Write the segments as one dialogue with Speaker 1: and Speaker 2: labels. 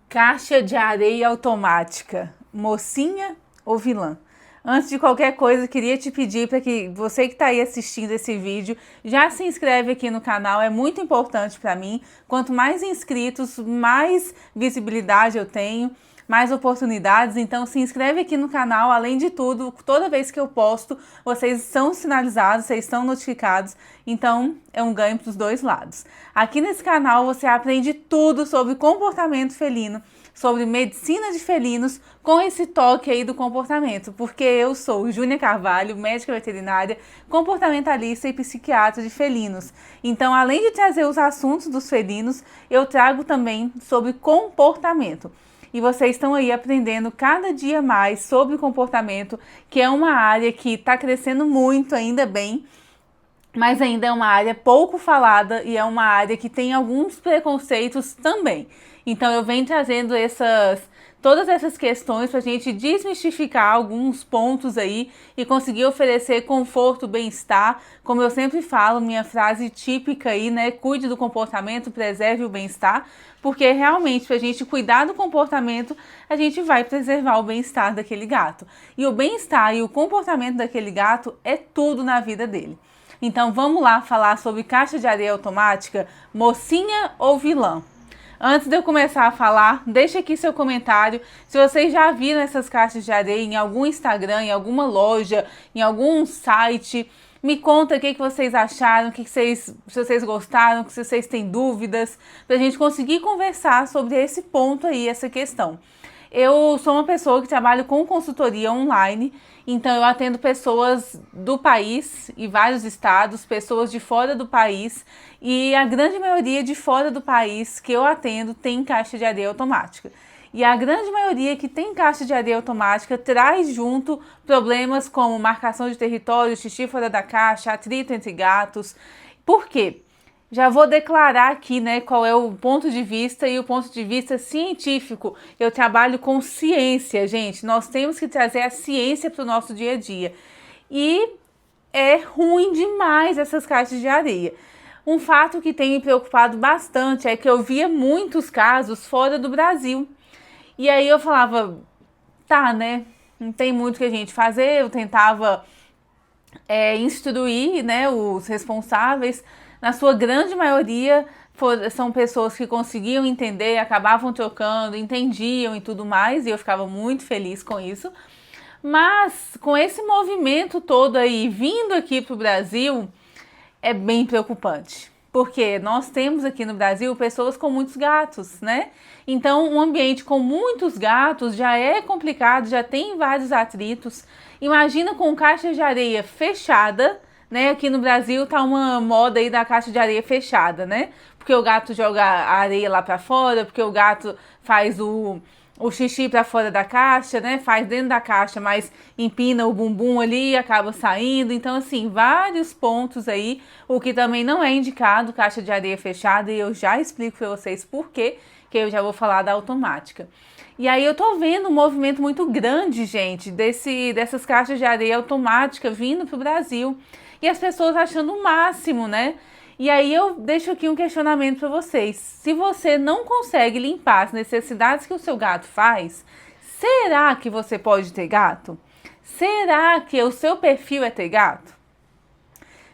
Speaker 1: Caixa de areia automática, mocinha ou vilã? Antes de qualquer coisa, queria te pedir para que você que está aí assistindo esse vídeo, já se inscreve aqui no canal, é muito importante para mim. Quanto mais inscritos, mais visibilidade eu tenho, mais oportunidades, então se inscreve aqui no canal. Além de tudo, toda vez que eu posto, vocês são sinalizados, vocês são notificados, então é um ganho para os dois lados. Aqui nesse canal você aprende tudo sobre comportamento felino, sobre medicina de felinos, com esse toque aí do comportamento, porque eu sou Júnia Carvalho, médica veterinária, comportamentalista e psiquiatra de felinos. Então, além de trazer os assuntos dos felinos, eu trago também sobre comportamento. E vocês estão aí aprendendo cada dia mais sobre comportamento, que é uma área que está crescendo muito, ainda bem, mas ainda é uma área pouco falada e é uma área que tem alguns preconceitos também. Então eu venho trazendo todas essas questões para a gente desmistificar alguns pontos aí e conseguir oferecer conforto, bem-estar. Como eu sempre falo, minha frase típica aí, né? Cuide do comportamento, preserve o bem-estar, porque realmente para a gente cuidar do comportamento, a gente vai preservar o bem-estar daquele gato. E o bem-estar e o comportamento daquele gato é tudo na vida dele. Então vamos lá falar sobre caixa de areia automática, mocinha ou vilã? Antes de eu começar a falar, deixa aqui seu comentário se vocês já viram essas caixas de areia em algum Instagram, em alguma loja, em algum site. Me conta o que vocês acharam, se vocês gostaram, se vocês têm dúvidas, para a gente conseguir conversar sobre esse ponto aí, essa questão. Eu sou uma pessoa que trabalho com consultoria online, então eu atendo pessoas do país e vários estados, pessoas de fora do país, e a grande maioria de fora do país que eu atendo tem caixa de areia automática. E a grande maioria que tem caixa de areia automática traz junto problemas como marcação de território, xixi fora da caixa, atrito entre gatos. Por quê? Já vou declarar aqui, né, qual é o ponto de vista e o ponto de vista científico. Eu trabalho com ciência, gente. Nós temos que trazer a ciência para o nosso dia a dia. E é ruim demais essas caixas de areia. Um fato que tem me preocupado bastante é que eu via muitos casos fora do Brasil. E aí eu falava, tá, né, não tem muito que a gente fazer. Eu tentava instruir, né, os responsáveis. Na sua grande maioria são pessoas que conseguiam entender, acabavam trocando, entendiam e tudo mais, e eu ficava muito feliz com isso. Mas com esse movimento todo aí vindo aqui para o Brasil, é bem preocupante. Porque nós temos aqui no Brasil pessoas com muitos gatos, né? Então, um ambiente com muitos gatos já é complicado, já tem vários atritos. Imagina com caixa de areia fechada, né? Aqui no Brasil tá uma moda aí da caixa de areia fechada, né? Porque o gato joga a areia lá para fora, porque o gato faz o xixi para fora da caixa, né? Faz dentro da caixa, mas empina o bumbum ali e acaba saindo. Então, assim, vários pontos aí, o que também não é indicado, caixa de areia fechada, e eu já explico para vocês por quê, que eu já vou falar da automática. E aí eu tô vendo um movimento muito grande, gente, dessas caixas de areia automática vindo pro Brasil. E as pessoas achando o máximo, né? E aí eu deixo aqui um questionamento para vocês. Se você não consegue limpar as necessidades que o seu gato faz, será que você pode ter gato? Será que o seu perfil é ter gato?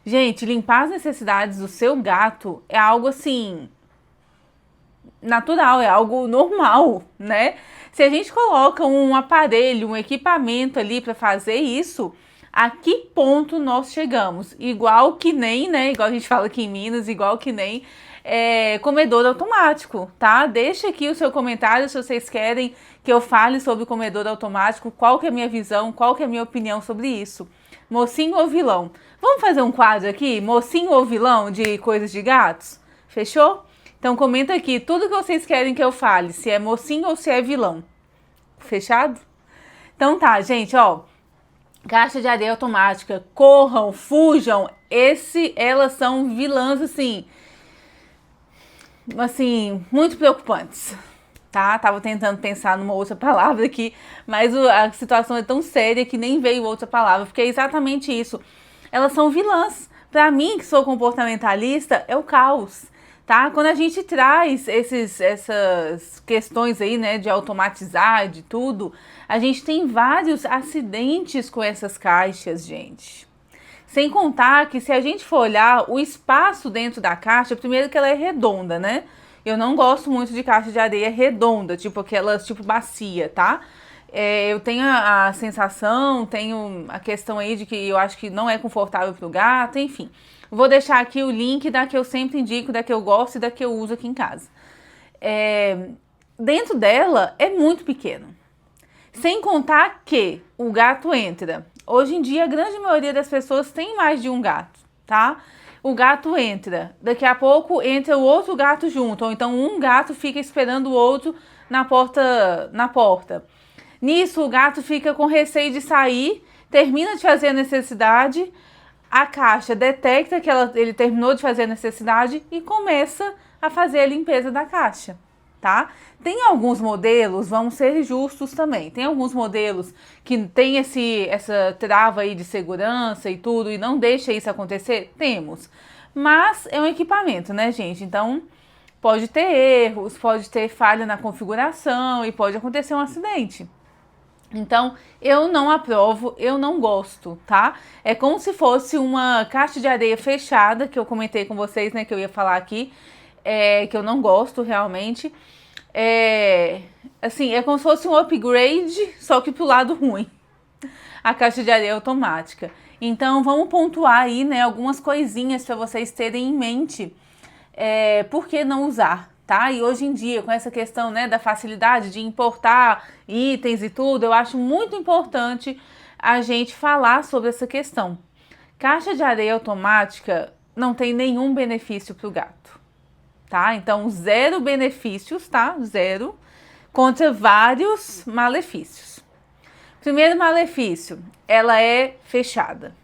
Speaker 1: Gente, limpar as necessidades do seu gato é algo assim natural, é algo normal, né? Se a gente coloca um aparelho, um equipamento ali para fazer isso, a que ponto nós chegamos? Igual que nem, né? Igual a gente fala aqui em Minas, igual que nem comedor automático, tá? Deixa aqui o seu comentário se vocês querem que eu fale sobre comedor automático, qual que é a minha visão, qual que é a minha opinião sobre isso. Mocinho ou vilão? Vamos fazer um quadro aqui? Mocinho ou vilão de coisas de gatos? Fechou? Então comenta aqui tudo que vocês querem que eu fale, se é mocinho ou se é vilão. Fechado? Então tá, gente, ó. Caixa de areia automática, corram, fujam, elas são vilãs, assim, muito preocupantes, tá? Tava tentando pensar numa outra palavra aqui, mas a situação é tão séria que nem veio outra palavra, porque é exatamente isso. Elas são vilãs. Pra mim, que sou comportamentalista, é o caos. tá? Quando a gente traz essas questões aí, né, de automatizar, de tudo, a gente tem vários acidentes com essas caixas, gente. Sem contar que se a gente for olhar o espaço dentro da caixa, primeiro que ela é redonda, né? Eu não gosto muito de caixa de areia redonda, tipo aquelas, tipo bacia, tá? Eu tenho a sensação, tenho a questão aí de que eu acho que não é confortável pro gato, enfim. Vou deixar aqui o link da que eu sempre indico, da que eu gosto e da que eu uso aqui em casa. Dentro dela é muito pequeno. Sem contar que o gato entra. Hoje em dia, a grande maioria das pessoas tem mais de um gato, tá? O gato entra. Daqui a pouco entra o outro gato junto. Ou então um gato fica esperando o outro na porta. Nisso, o gato fica com receio de sair, termina de fazer a necessidade, a caixa detecta que ele terminou de fazer a necessidade e começa a fazer a limpeza da caixa, tá? Tem alguns modelos, vamos ser justos também, tem alguns modelos que tem essa trava aí de segurança e tudo e não deixa isso acontecer? Temos. Mas é um equipamento, né, gente? Então, pode ter erros, pode ter falha na configuração e pode acontecer um acidente. Então, eu não aprovo, eu não gosto, tá? É como se fosse uma caixa de areia fechada, que eu comentei com vocês, né, que eu ia falar aqui, que eu não gosto realmente. Assim, é como se fosse um upgrade, só que pro lado ruim. A caixa de areia automática. Então, vamos pontuar aí, né, algumas coisinhas para vocês terem em mente. Por que não usar? Tá? E hoje em dia, com essa questão, né, da facilidade de importar itens e tudo, eu acho muito importante a gente falar sobre essa questão. Caixa de areia automática não tem nenhum benefício para o gato, tá? Então, zero benefícios, tá? Zero, contra vários malefícios. Primeiro malefício, ela é fechada.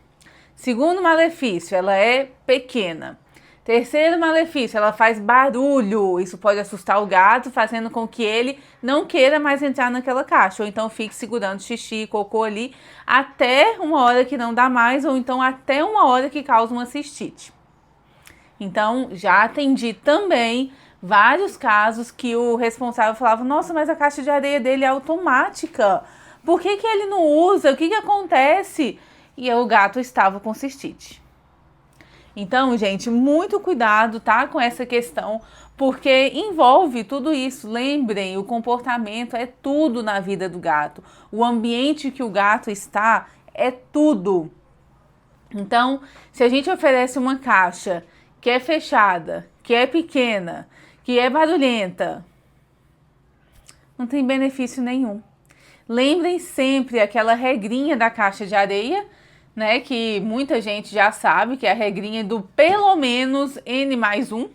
Speaker 1: Segundo malefício, ela é pequena. Terceiro malefício, ela faz barulho. Isso pode assustar o gato, fazendo com que ele não queira mais entrar naquela caixa. Ou então fique segurando xixi, cocô ali, até uma hora que não dá mais, ou então até uma hora que causa uma cistite. Então, já atendi também vários casos que o responsável falava: nossa, mas a caixa de areia dele é automática. Por que ele não usa? O que acontece? E o gato estava com cistite. Então, gente, muito cuidado, tá, com essa questão, porque envolve tudo isso. Lembrem, o comportamento é tudo na vida do gato. O ambiente que o gato está é tudo. Então, se a gente oferece uma caixa que é fechada, que é pequena, que é barulhenta, não tem benefício nenhum. Lembrem sempre aquela regrinha da caixa de areia, né, que muita gente já sabe, que é a regrinha do pelo menos N+1,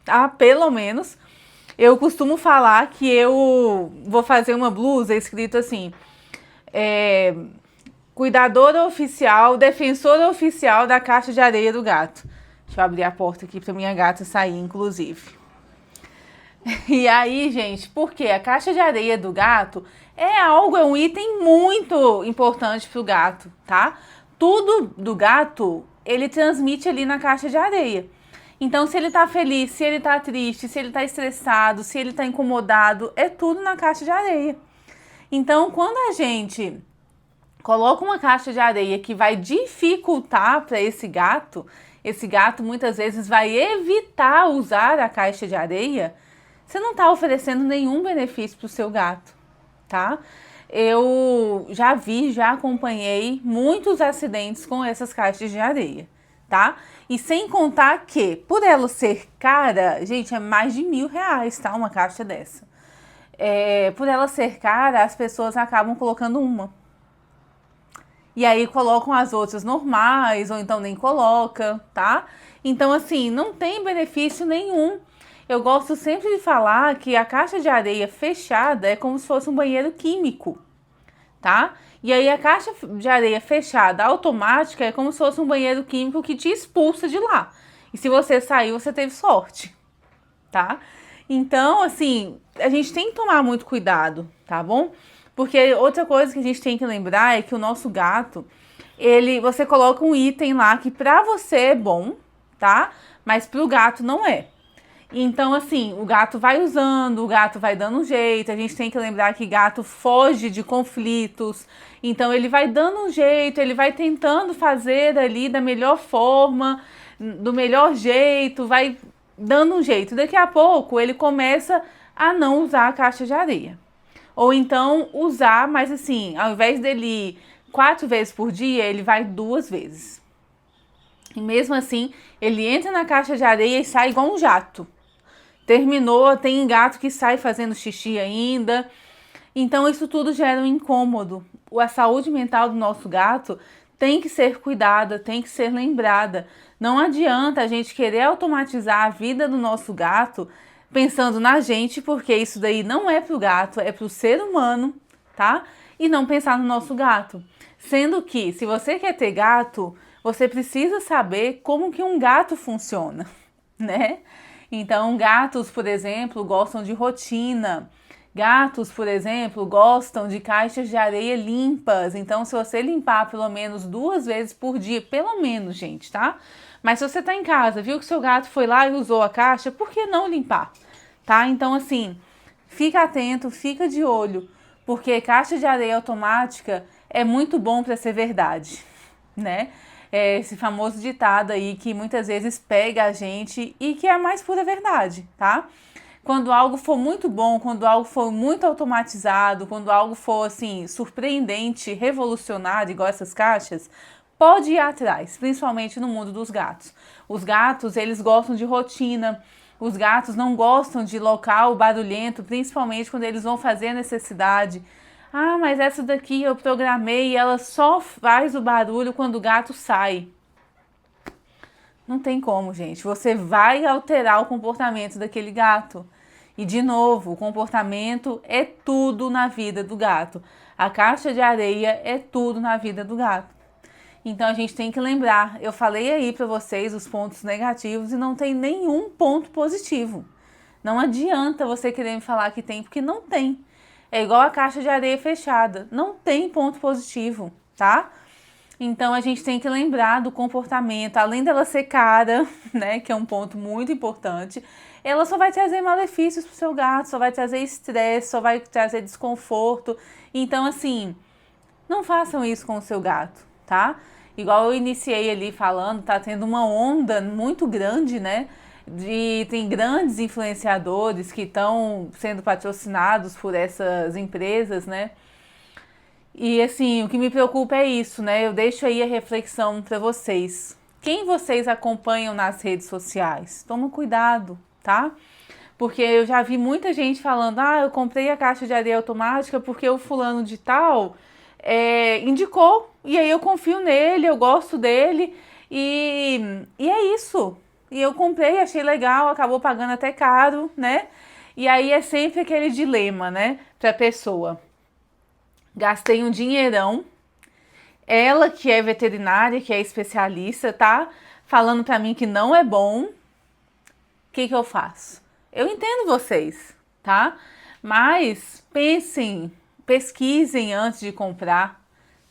Speaker 1: tá? Pelo menos. Eu costumo falar que eu vou fazer uma blusa escrito assim, cuidadora oficial, defensora oficial da caixa de areia do gato. Deixa eu abrir a porta aqui para minha gata sair, inclusive. E aí, gente, porque a caixa de areia do gato é um item muito importante pro gato, tá? Tudo do gato, ele transmite ali na caixa de areia. Então, se ele tá feliz, se ele tá triste, se ele tá estressado, se ele tá incomodado, é tudo na caixa de areia. Então, quando a gente coloca uma caixa de areia que vai dificultar para esse gato muitas vezes vai evitar usar a caixa de areia, você não está oferecendo nenhum benefício para o seu gato, tá? Eu já acompanhei muitos acidentes com essas caixas de areia, tá? E sem contar que, por ela ser cara, gente, é mais de R$1.000, tá? Uma caixa dessa. Por ela ser cara, as pessoas acabam colocando uma. E aí colocam as outras normais, ou então nem coloca, tá? Então, assim, não tem benefício nenhum. Eu gosto sempre de falar que a caixa de areia fechada é como se fosse um banheiro químico, tá? E aí a caixa de areia fechada automática é como se fosse um banheiro químico que te expulsa de lá. E se você saiu, você teve sorte, tá? Então, assim, a gente tem que tomar muito cuidado, tá bom? Porque outra coisa que a gente tem que lembrar é que o nosso gato, você coloca um item lá que pra você é bom, tá? Mas pro gato não é. Então, assim, o gato vai usando, o gato vai dando um jeito. A gente tem que lembrar que gato foge de conflitos. Então, ele vai dando um jeito, ele vai tentando fazer ali da melhor forma, do melhor jeito, vai dando um jeito. Daqui a pouco, ele começa a não usar a caixa de areia. Ou então, usar, mas assim, ao invés dele ir 4 vezes por dia, ele vai 2 vezes. E mesmo assim, ele entra na caixa de areia e sai igual um jato. Terminou, tem gato que sai fazendo xixi ainda. Então isso tudo gera um incômodo. A saúde mental do nosso gato tem que ser cuidada, tem que ser lembrada. Não adianta a gente querer automatizar a vida do nosso gato pensando na gente, porque isso daí não é pro gato, é pro ser humano, tá? E não pensar no nosso gato. Sendo que, se você quer ter gato, você precisa saber como que um gato funciona, né? Então, gatos, por exemplo, gostam de rotina. Gatos, por exemplo, gostam de caixas de areia limpas. Então, se você limpar pelo menos 2 vezes por dia, pelo menos, gente, tá? Mas se você tá em casa, viu que seu gato foi lá e usou a caixa, por que não limpar? Tá? Então, assim, fica atento, fica de olho, porque caixa de areia automática é muito bom para ser verdade, né? É esse famoso ditado aí que muitas vezes pega a gente e que é a mais pura verdade, tá? Quando algo for muito bom, quando algo for muito automatizado, quando algo for assim surpreendente, revolucionário, igual essas caixas, pode ir atrás, principalmente no mundo dos gatos. Os gatos, eles gostam de rotina. Os gatos não gostam de local barulhento, principalmente quando eles vão fazer a necessidade. Ah, mas essa daqui eu programei e ela só faz o barulho quando o gato sai. Não tem como, gente. Você vai alterar o comportamento daquele gato. E, de novo, o comportamento é tudo na vida do gato. A caixa de areia é tudo na vida do gato. Então, a gente tem que lembrar. Eu falei aí para vocês os pontos negativos e não tem nenhum ponto positivo. Não adianta você querer me falar que tem, porque não tem. É igual a caixa de areia fechada. Não tem ponto positivo, tá? Então a gente tem que lembrar do comportamento. Além dela ser cara, né? Que é um ponto muito importante. Ela só vai trazer malefícios pro seu gato, só vai trazer estresse, só vai trazer desconforto. Então, assim, não façam isso com o seu gato, tá? Igual eu iniciei ali falando, tá tendo uma onda muito grande, né? Tem grandes influenciadores que estão sendo patrocinados por essas empresas, né? E assim, o que me preocupa é isso, né? Eu deixo aí a reflexão para vocês. Quem vocês acompanham nas redes sociais? Toma cuidado, tá? Porque eu já vi muita gente falando, ah, eu comprei a caixa de areia automática porque o fulano de tal indicou. E aí eu confio nele, eu gosto dele e é isso. E eu comprei, achei legal, acabou pagando até caro, né? E aí é sempre aquele dilema, né, pra pessoa. Gastei um dinheirão, ela que é veterinária, que é especialista, tá falando pra mim que não é bom. O que eu faço? Eu entendo vocês, tá? Mas pensem, pesquisem antes de comprar,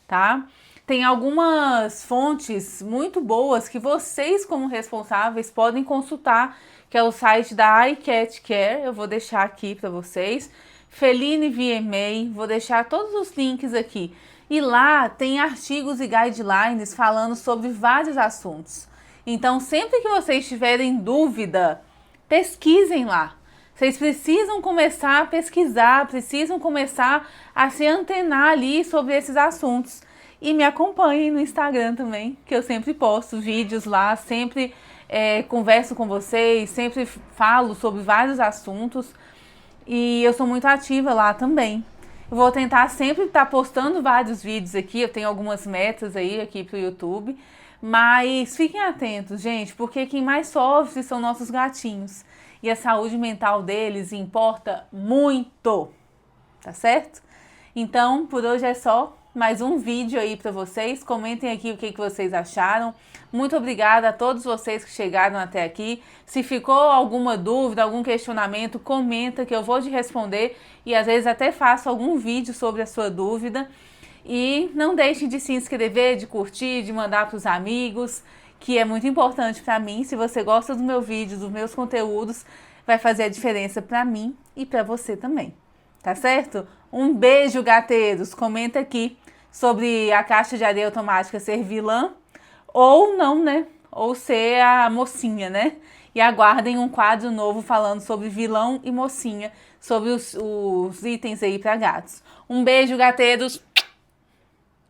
Speaker 1: tá? Tem algumas fontes muito boas que vocês, como responsáveis, podem consultar, que é o site da iCat Care, eu vou deixar aqui para vocês, Feline VMA, vou deixar todos os links aqui. E lá tem artigos e guidelines falando sobre vários assuntos. Então, sempre que vocês tiverem dúvida, pesquisem lá. Vocês precisam começar a pesquisar, precisam começar a se antenar ali sobre esses assuntos. E me acompanhem no Instagram também, que eu sempre posto vídeos lá, sempre converso com vocês, sempre falo sobre vários assuntos. E eu sou muito ativa lá também. Eu vou tentar sempre estar postando vários vídeos aqui, eu tenho algumas metas aí aqui pro YouTube. Mas fiquem atentos, gente, porque quem mais sofre são nossos gatinhos. E a saúde mental deles importa muito, tá certo? Então, por hoje é só. Mais um vídeo aí para vocês. Comentem aqui o que vocês acharam. Muito obrigada a todos vocês que chegaram até aqui. Se ficou alguma dúvida, algum questionamento, comenta que eu vou te responder. E às vezes até faço algum vídeo sobre a sua dúvida. E não deixem de se inscrever, de curtir, de mandar para os amigos, que é muito importante para mim. Se você gosta do meu vídeo, dos meus conteúdos, vai fazer a diferença para mim e para você também. Tá certo? Um beijo, gateiros. Comenta aqui sobre a caixa de areia automática ser vilã ou não, né? Ou ser a mocinha, né? E aguardem um quadro novo falando sobre vilão e mocinha, sobre os itens aí para gatos. Um beijo, gateiros.